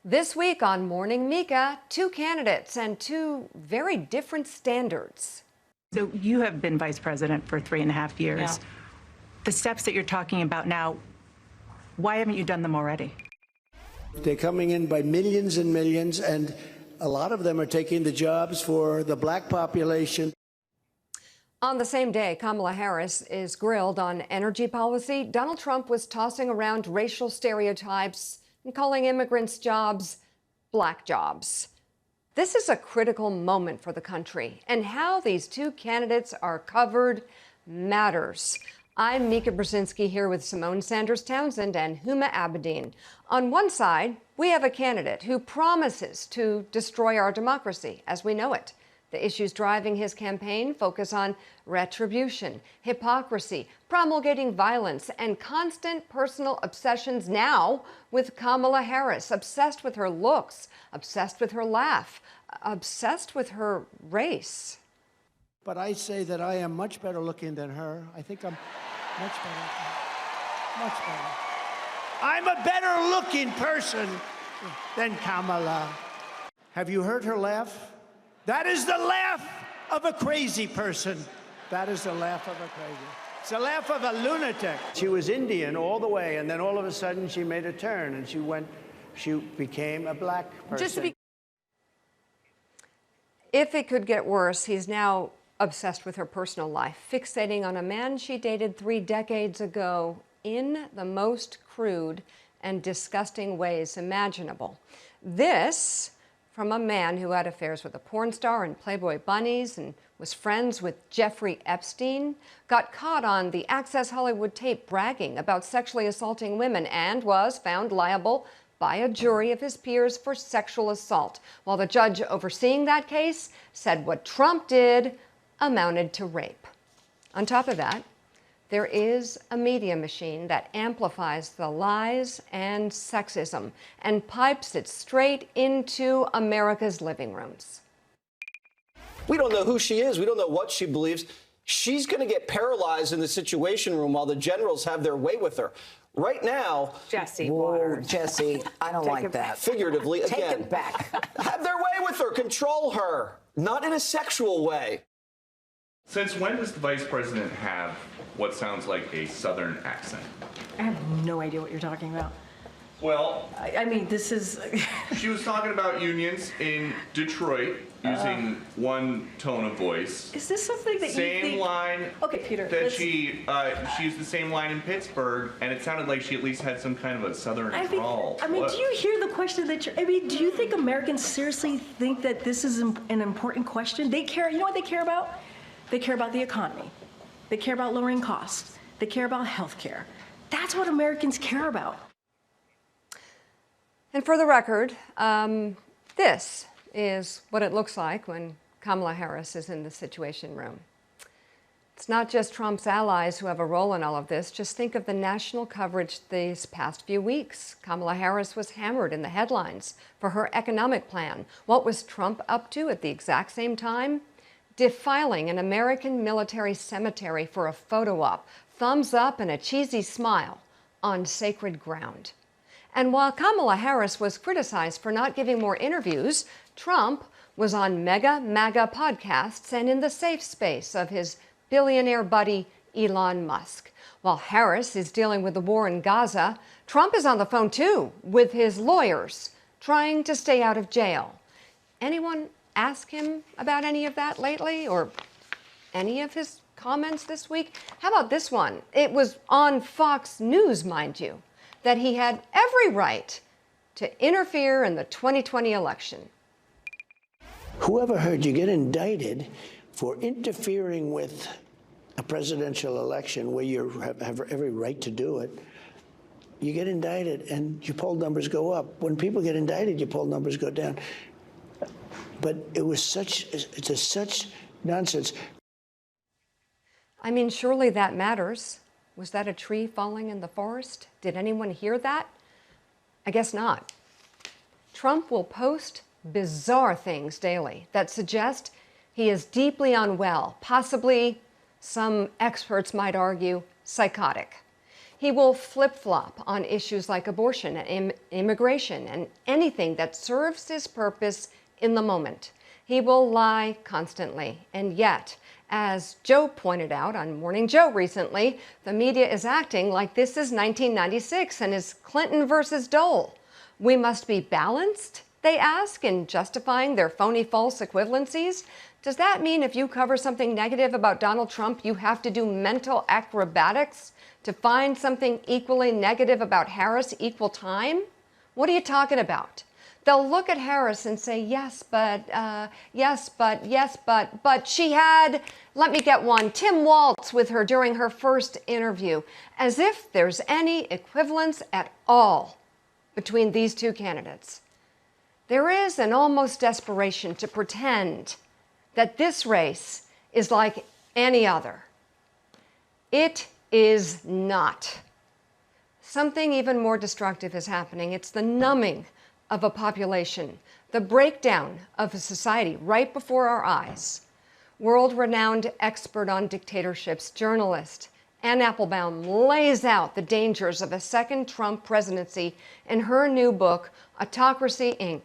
This week on Morning Mika, two candidates and two very different standards. So you have been vice president for 3.5 years. Yeah. The steps that you're talking about now, why haven't you done them already? They're coming in by millions and millions, and a lot of them are taking the jobs for the black population. On the same day Kamala Harris is grilled on energy policy, Donald Trump was tossing around racial stereotypes and calling immigrants' jobs black jobs. This is a critical moment for the country, and how these two candidates are covered matters. I'm Mika Brzezinski here with Simone Sanders Townsend and Huma Abedin. On one side, we have a candidate who promises to destroy our democracy as we know it. The issues driving his campaign focus on retribution, hypocrisy, promulgating violence, and constant personal obsessions now with Kamala Harris, obsessed with her looks, obsessed with her laugh, obsessed with her race. But I say that I am much better looking than her. I think I'm much better. Much better. I'm a better looking person than Kamala. Have you heard her laugh? That is the laugh of a crazy person. That is the laugh of a crazy. It's the laugh of a lunatic. She was Indian all the way, and then all of a sudden she made a turn, and she became a black person. If it could get worse, he's now obsessed with her personal life, fixating on a man she dated 3 decades ago in the most crude and disgusting ways imaginable. This from a man who had affairs with a porn star and Playboy bunnies and was friends with Jeffrey Epstein, got caught on the Access Hollywood tape bragging about sexually assaulting women and was found liable by a jury of his peers for sexual assault, while the judge overseeing that case said what Trump did amounted to rape. On top of that, there is a media machine that amplifies the lies and sexism and pipes it straight into America's living rooms. We don't know who she is. We don't know what she believes. She's going to get paralyzed in the Situation Room while the generals have their way with her. Right now, Jesse, Whoa, Jesse, I don't like that. figuratively, Take again, it back. have their way with her, control her, not in a sexual way. Since when does the vice president have what sounds like a Southern accent? I have no idea what you're talking about. Well, I mean, this is... she was talking about unions in Detroit using one tone of voice. Is this something that Same you think... line Okay, Peter. that she used the same line in Pittsburgh, and it sounded like she at least had some kind of a Southern drawl. I mean, What? do you hear the question that you're... I mean, do you think Americans seriously think that this is an important question? They care... You know what they care about? They care about the economy. They care about lowering costs. They care about health care. That's what Americans care about. And for the record, this is what it looks like when Kamala Harris is in the Situation Room. It's not just Trump's allies who have a role in all of this. Just think of the national coverage these past few weeks. Kamala Harris was hammered in the headlines for her economic plan. What was Trump up to at the exact same time? Defiling an American military cemetery for a photo op, thumbs up and a cheesy smile on sacred ground. And while Kamala Harris was criticized for not giving more interviews, Trump was on mega MAGA podcasts and in the safe space of his billionaire buddy Elon Musk. While Harris is dealing with the war in Gaza, Trump is on the phone too with his lawyers, trying to stay out of jail. Anyone ask him about any of that lately, or any of his comments this week? How about this one? It was on Fox News, mind you, that he had every right to interfere in the 2020 election. Whoever heard you get indicted for interfering with a presidential election where you have every right to do it? You get indicted and your poll numbers go up. When people get indicted, your poll numbers go down. But it's such nonsense. I mean, surely that matters. Was that a tree falling in the forest? Did anyone hear that? I guess not. Trump will post bizarre things daily that suggest he is deeply unwell, possibly, some experts might argue, psychotic. He will flip-flop on issues like abortion and immigration and anything that serves his purpose in the moment. He will lie constantly. And yet, as Joe pointed out on Morning Joe recently, the media is acting like this is 1996 and is Clinton versus Dole. We must be balanced, they ask, in justifying their phony false equivalencies. Does that mean if you cover something negative about Donald Trump, you have to do mental acrobatics to find something equally negative about Harris equal time? What are you talking about? They'll look at Harris and say, yes, but she had, let me get one, Tim Waltz with her during her first interview, as if there's any equivalence at all between these two candidates. There is an almost desperation to pretend that this race is like any other. It is not. Something even more destructive is happening. It's the numbing of a population, the breakdown of a society right before our eyes. World-renowned expert on dictatorships, journalist Anne Applebaum lays out the dangers of a second Trump presidency in her new book, Autocracy, Inc.,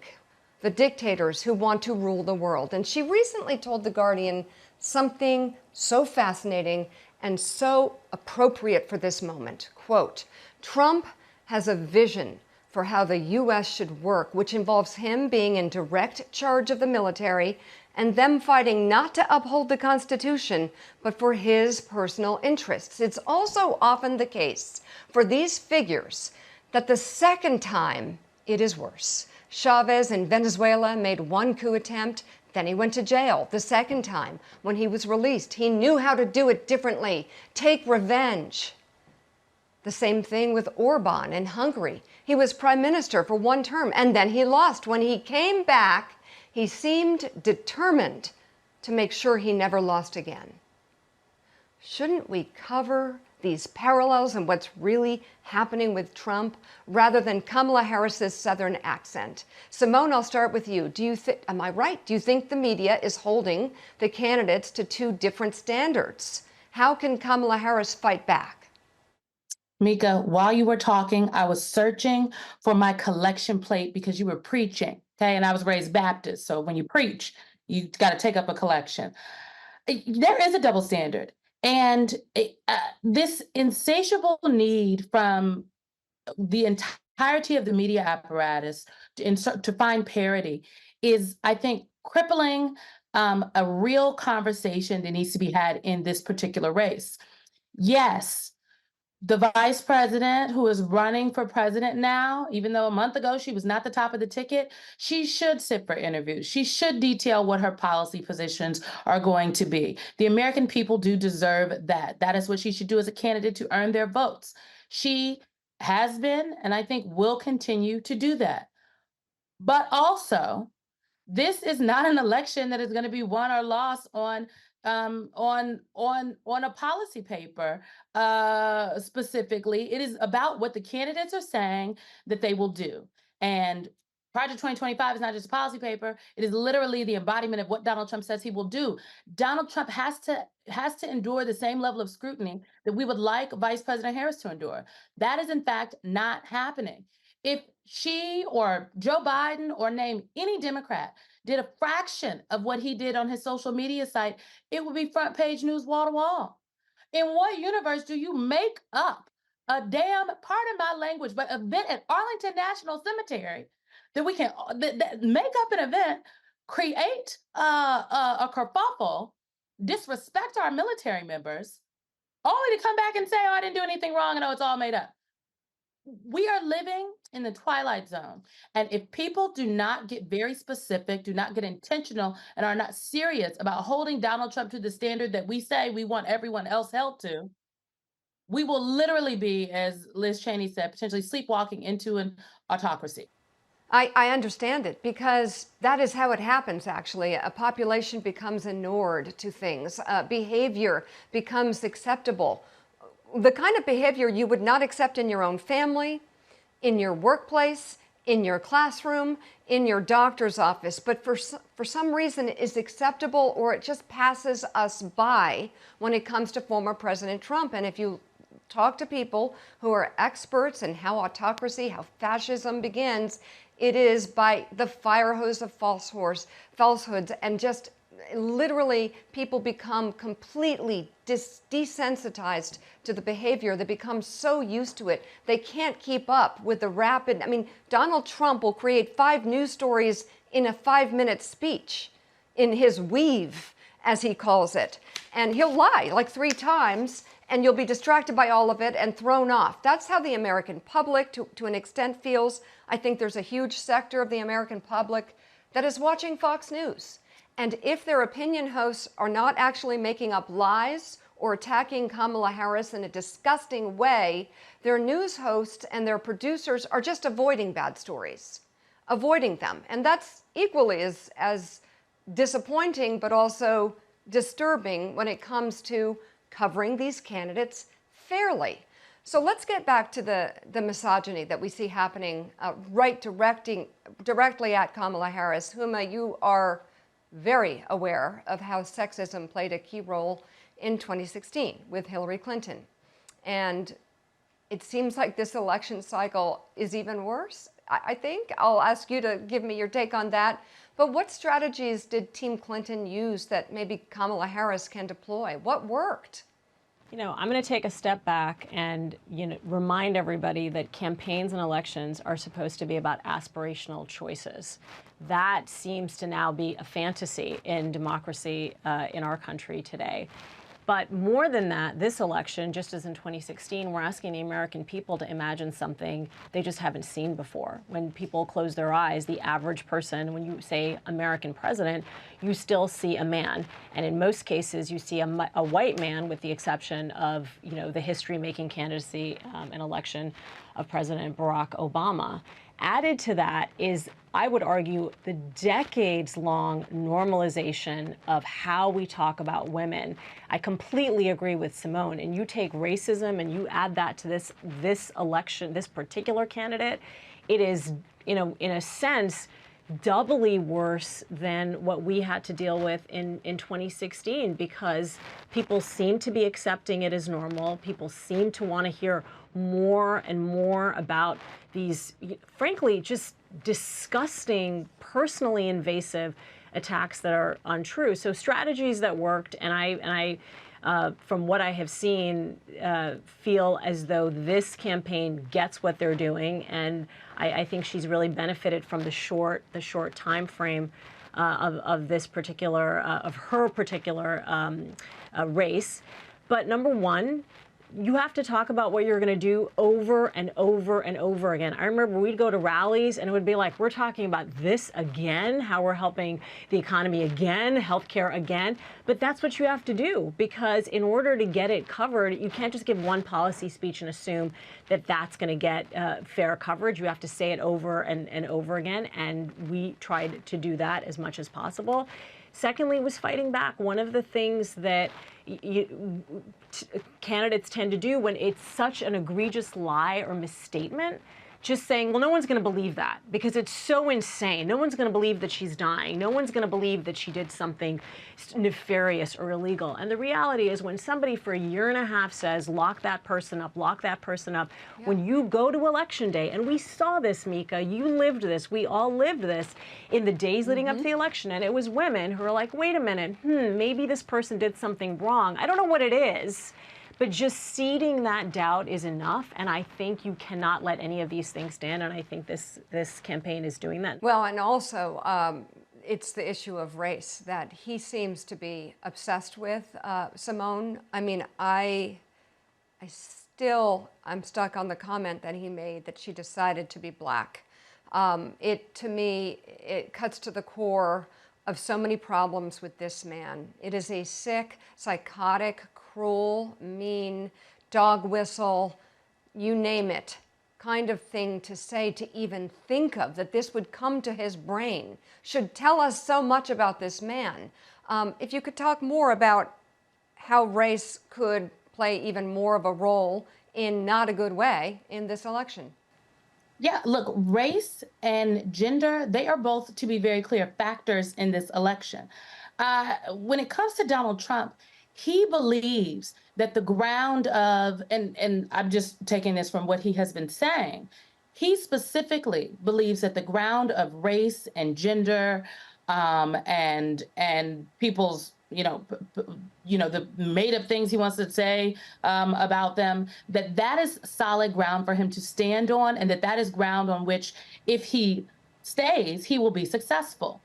The Dictators Who Want to Rule the World. And she recently told The Guardian something so fascinating and so appropriate for this moment. Quote, Trump has a vision for how the U.S. should work, which involves him being in direct charge of the military and them fighting not to uphold the Constitution, but for his personal interests. It's also often the case for these figures that the second time it is worse. Chavez in Venezuela made one coup attempt, then he went to jail. The second time, when he was released, he knew how to do it differently, take revenge. The same thing with Orban in Hungary. He was prime minister for one term, and then he lost. When he came back, he seemed determined to make sure he never lost again. Shouldn't we cover these parallels and what's really happening with Trump rather than Kamala Harris's Southern accent? Simone, I'll start with you. Am I right? Do you think the media is holding the candidates to two different standards? How can Kamala Harris fight back? Mika, while you were talking, I was searching for my collection plate because you were preaching, okay? And I was raised Baptist, so when you preach, you got to take up a collection. There is a double standard. And this insatiable need from the entirety of the media apparatus to find parity is, I think, crippling a real conversation that needs to be had in this particular race. Yes, the vice president who is running for president now, even though a month ago she was not the top of the ticket, she should sit for interviews. She should detail what her policy positions are going to be. The American people do deserve that. That is what she should do as a candidate to earn their votes. She has been, and I think will continue to do that. But also, this is not an election that is going to be won or lost on a policy paper specifically. It is about what the candidates are saying that they will do. And Project 2025 is not just a policy paper. It is literally the embodiment of what Donald Trump says he will do. Donald Trump has to endure the same level of scrutiny that we would like Vice President Harris to endure. That is, in fact, not happening. If she or Joe Biden or name any Democrat did a fraction of what he did on his social media site, it would be front page news wall to wall. In what universe do you make up a damn, pardon my language, but event at Arlington National Cemetery that we can make up an event, create a kerfuffle, disrespect our military members, only to come back and say, oh, I didn't do anything wrong and oh, it's all made up? We are living in the twilight zone. And if people do not get very specific, do not get intentional, and are not serious about holding Donald Trump to the standard that we say we want everyone else held to, we will literally be, as Liz Cheney said, potentially sleepwalking into an autocracy. I understand it, because that is how it happens, actually. A population becomes inured to things. Behavior becomes acceptable. The kind of behavior you would not accept in your own family, in your workplace, in your classroom, in your doctor's office, but for some reason is acceptable, or it just passes us by when it comes to former President Trump. And if you talk to people who are experts in how autocracy, how fascism begins, it is by the fire hose of falsehoods, and just literally people become completely desensitized to the behavior. They become so used to it, they can't keep up with the rapid. I mean, Donald Trump will create 5 news stories in a 5-minute speech, in his weave, as he calls it. And he'll lie like 3 times, and you'll be distracted by all of it and thrown off. That's how the American public, to an extent, feels. I think there's a huge sector of the American public that is watching Fox News. And if their opinion hosts are not actually making up lies or attacking Kamala Harris in a disgusting way, their news hosts and their producers are just avoiding bad stories, avoiding them. And that's equally as disappointing, but also disturbing when it comes to covering these candidates fairly. So let's get back to the misogyny that we see happening directly at Kamala Harris, whom you are very aware of how sexism played a key role in 2016 with Hillary Clinton. And it seems like this election cycle is even worse, I think. I'll ask you to give me your take on that. But what strategies did Team Clinton use that maybe Kamala Harris can deploy? What worked? You know, I'm going to take a step back and, remind everybody that campaigns and elections are supposed to be about aspirational choices. That seems to now be a fantasy in democracy in our country today. But more than that, this election, just as in 2016, we're asking the American people to imagine something they just haven't seen before. When people close their eyes, the average person, when you say American president, you still see a man. And in most cases, you see a white man, with the exception of, the history-making candidacy and election of President Barack Obama. Added to that is, I would argue, the decades-long normalization of how we talk about women. I completely agree with Simone. And you take racism and you add that to this election, this particular candidate, it is, in a sense, doubly worse than what we had to deal with in 2016, because people seem to be accepting it as normal. People seem to want to hear more and more about these, frankly, just disgusting, personally invasive attacks that are untrue. So strategies that worked, and I from what I have seen, feel as though this campaign gets what they're doing, and I think she's really benefited from the short time frame of this particular of her particular race. But number one, you have to talk about what you're going to do over and over and over again. I remember we'd go to rallies and it would be like, we're talking about this again, how we're helping the economy again, healthcare again. But that's what you have to do, because in order to get it covered, you can't just give one policy speech and assume that that's going to get fair coverage. You have to say it over and over again. And we tried to do that as much as possible. Secondly, was fighting back. One of the things that candidates tend to do when it's such an egregious lie or misstatement, just saying, well, no one's going to believe that because it's so insane. No one's going to believe that she's dying. No one's going to believe that she did something nefarious or illegal. And the reality is, when somebody for a year and a half says, lock that person up, yeah. When you go to Election Day, and we saw this, Mika, you lived this, we all lived this in the days leading up to the election, and it was women who were like, wait a minute, maybe this person did something wrong. I don't know what it is. But just seeding that doubt is enough, and I think you cannot let any of these things stand, and I think this campaign is doing that. Well, and also, it's the issue of race that he seems to be obsessed with, Simone. I mean, I'm stuck on the comment that he made that she decided to be black. To me, it cuts to the core of so many problems with this man. It is a sick, psychotic, cruel, mean, dog whistle, you name it, kind of thing to say, to even think of, that this would come to his brain, should tell us so much about this man. If you could talk more about how race could play even more of a role in not a good way in this election. Yeah, look, race and gender, they are both, to be very clear, factors in this election. When it comes to Donald Trump, he believes that the ground of, and I'm just taking this from what he has been saying, he specifically believes that the ground of race and gender, and people's, the made up things he wants to say about them, that is solid ground for him to stand on, and that is ground on which, if he stays, he will be successful.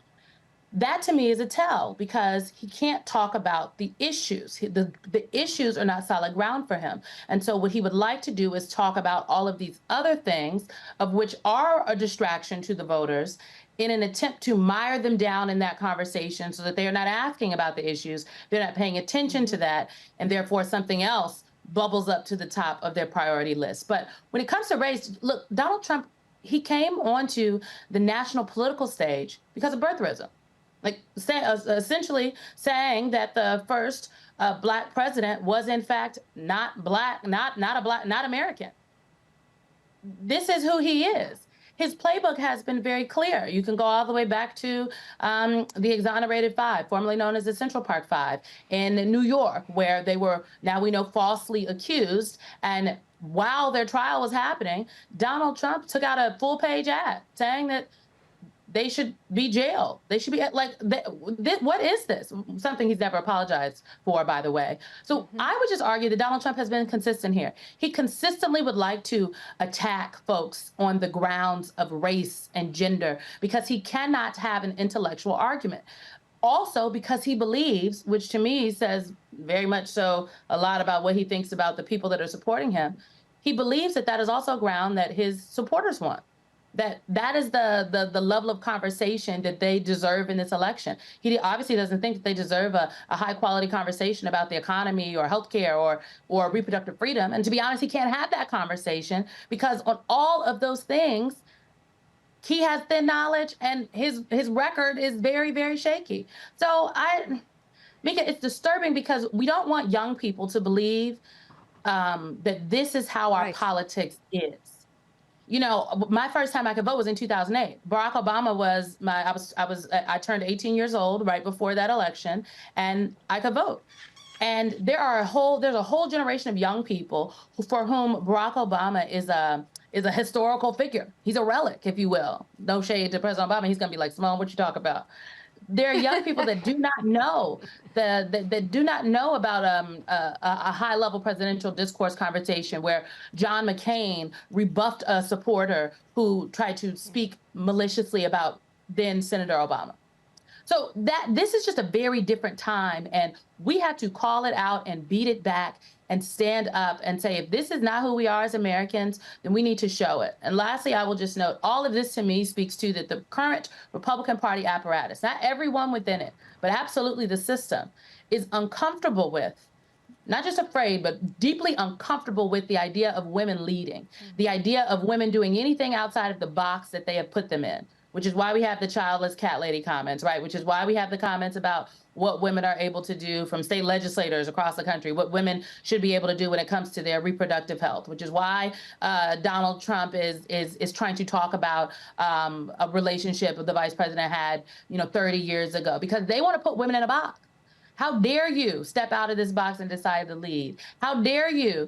That to me is a tell, because he can't talk about the issues. The issues are not solid ground for him. And so what he would like to do is talk about all of these other things, of which are a distraction to the voters, in an attempt to mire them down in that conversation so that they are not asking about the issues, they're not paying attention to that, and therefore something else bubbles up to the top of their priority list. But when it comes to race, look, Donald Trump, he came onto the national political stage because of birtherism. Like essentially saying that the first Black president was in fact not Black, not American. This is who he is. His playbook has been very clear. You can go all the way back to the Exonerated Five, formerly known as the Central Park Five in New York, where they were, now we know, falsely accused. And while their trial was happening, Donald Trump took out a full-page ad saying that they should be jailed. They should be what is this? Something he's never apologized for, by the way. So I would just argue that Donald Trump has been consistent here. He consistently would like to attack folks on the grounds of race and gender, because he cannot have an intellectual argument. Also because he believes, which to me says very much so a lot about what he thinks about the people that are supporting him, he believes that that is also ground that his supporters want. That is the level of conversation that they deserve in this election. He obviously doesn't think that they deserve a high quality conversation about the economy or healthcare or reproductive freedom. And to be honest, he can't have that conversation, because on all of those things, he has thin knowledge and his record is very, very shaky. So Mika, it's disturbing, because we don't want young people to believe that this is how our politics is. You know, my first time I could vote was in 2008. Barack Obama was I turned 18 years old right before that election, and I could vote. And there's a whole generation of young people for whom Barack Obama is a historical figure. He's a relic, if you will. No shade to President Obama. He's gonna be like, Simone, what you talk about? There are young people that do not know that do not know about a high-level presidential discourse conversation where John McCain rebuffed a supporter who tried to speak maliciously about then Senator Obama. So this is just a very different time, and we have to call it out and beat it back and stand up and say, if this is not who we are as Americans, then we need to show it. And lastly, I will just note, all of this to me speaks to that the current Republican Party apparatus, not everyone within it, but absolutely the system, is uncomfortable with, not just afraid, but deeply uncomfortable with the idea of women leading, the idea of women doing anything outside of the box that they have put them in, which is why we have the childless cat lady comments, right? Which is why we have the comments about what women are able to do from state legislators across the country, what women should be able to do when it comes to their reproductive health, which is why Donald Trump is trying to talk about a relationship that the vice president had, 30 years ago, because they want to put women in a box. How dare you step out of this box and decide to lead? How dare you?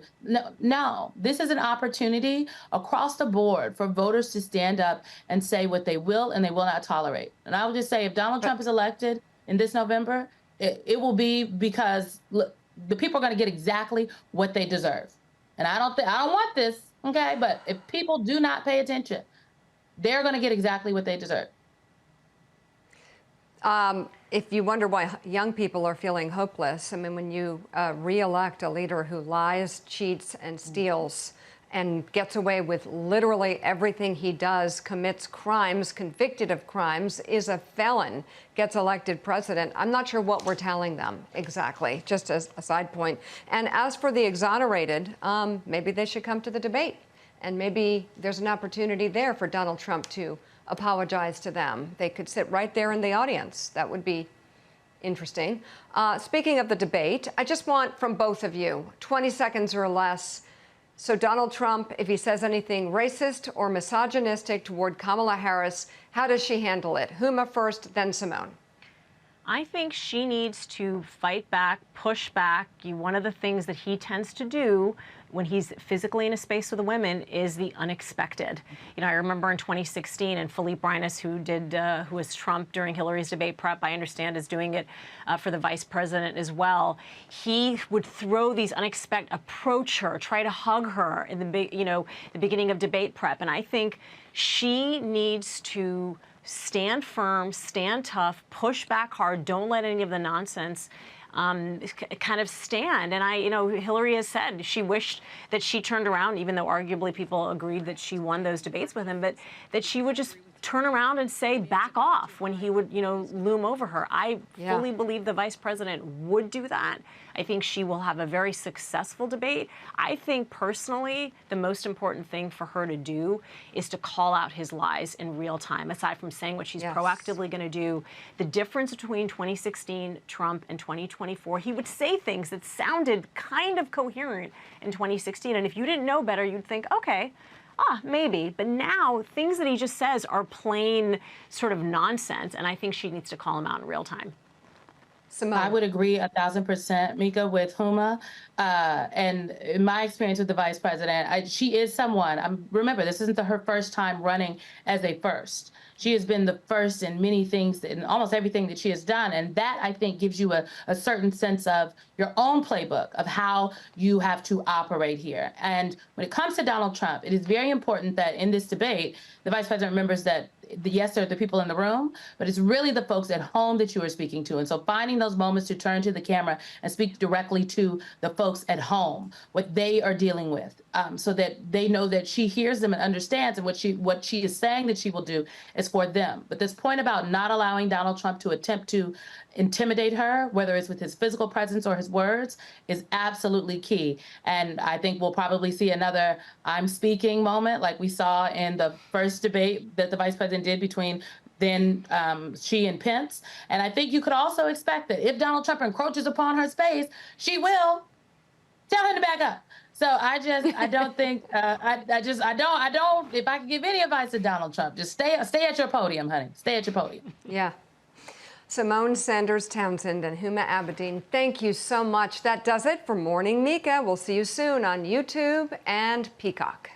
No, this is an opportunity across the board for voters to stand up and say what they will and they will not tolerate. And I will just say, if Donald Trump is elected in this November, it will be because look, the people are going to get exactly what they deserve. And I don't want this, okay? But if people do not pay attention, they're going to get exactly what they deserve. If you wonder why young people are feeling hopeless, I mean, when you re-elect a leader who lies, cheats, and steals, and gets away with literally everything he does, commits crimes, convicted of crimes, is a felon, gets elected president, I'm not sure what we're telling them exactly, just as a side point. And as for the exonerated, maybe they should come to the debate. And maybe there's an opportunity there for Donald Trump to apologize to them. They could sit right there in the audience. That would be interesting. Speaking of the debate, I just want from both of you 20 seconds or less. So Donald Trump, if he says anything racist or misogynistic toward Kamala Harris, how does she handle it? Huma first, then Simone. I think she needs to fight back, push back. One of the things that he tends to do when he's physically in a space with the women is the unexpected. You know, I remember in 2016, and Philippe Reines, who was Trump during Hillary's debate prep, I understand is doing it for the vice president as well. He would throw these unexpected, approach her, try to hug her in the beginning of debate prep, and I think she needs to stand firm, stand tough, push back hard, don't let any of the nonsense kind of stand. And Hillary has said she wished that she turned around, even though arguably people agreed that she won those debates with him, but that she would just turn around and say back off when he would, loom over her. I fully believe the vice president would do that. I think she will have a very successful debate. I think personally, the most important thing for her to do is to call out his lies in real time, aside from saying what she's proactively going to do. The difference between 2016 Trump and 2024, he would say things that sounded kind of coherent in 2016. And if you didn't know better, you'd think, okay, maybe. But now things that he just says are plain sort of nonsense. And I think she needs to call him out in real time. Simone. I would agree 1,000%, Mika, with Huma. And in my experience with the vice president, she is someone, remember, this isn't her first time running as a first. She has been the first in many things, in almost everything that she has done. And that, I think, gives you a certain sense of your own playbook of how you have to operate here. And when it comes to Donald Trump, it is very important that in this debate, the vice president remembers that yes, there are the people in the room, but it's really the folks at home that you are speaking to. And so finding those moments to turn to the camera and speak directly to the folks at home, what they are dealing with, so that they know that she hears them and understands, and what she is saying that she will do is for them. But this point about not allowing Donald Trump to attempt to intimidate her, whether it's with his physical presence or his words, is absolutely key. And I think we'll probably see another I'm speaking moment like we saw in the first debate that the vice president did between then she and Pence. And I think you could also expect that if Donald Trump encroaches upon her space, she will tell him to back up. So I don't think, I don't, if I could give any advice to Donald Trump, just stay at your podium, honey. Stay at your podium. Yeah. Simone Sanders Townsend and Huma Abedin, thank you so much. That does it for Morning Mika. We'll see you soon on YouTube and Peacock.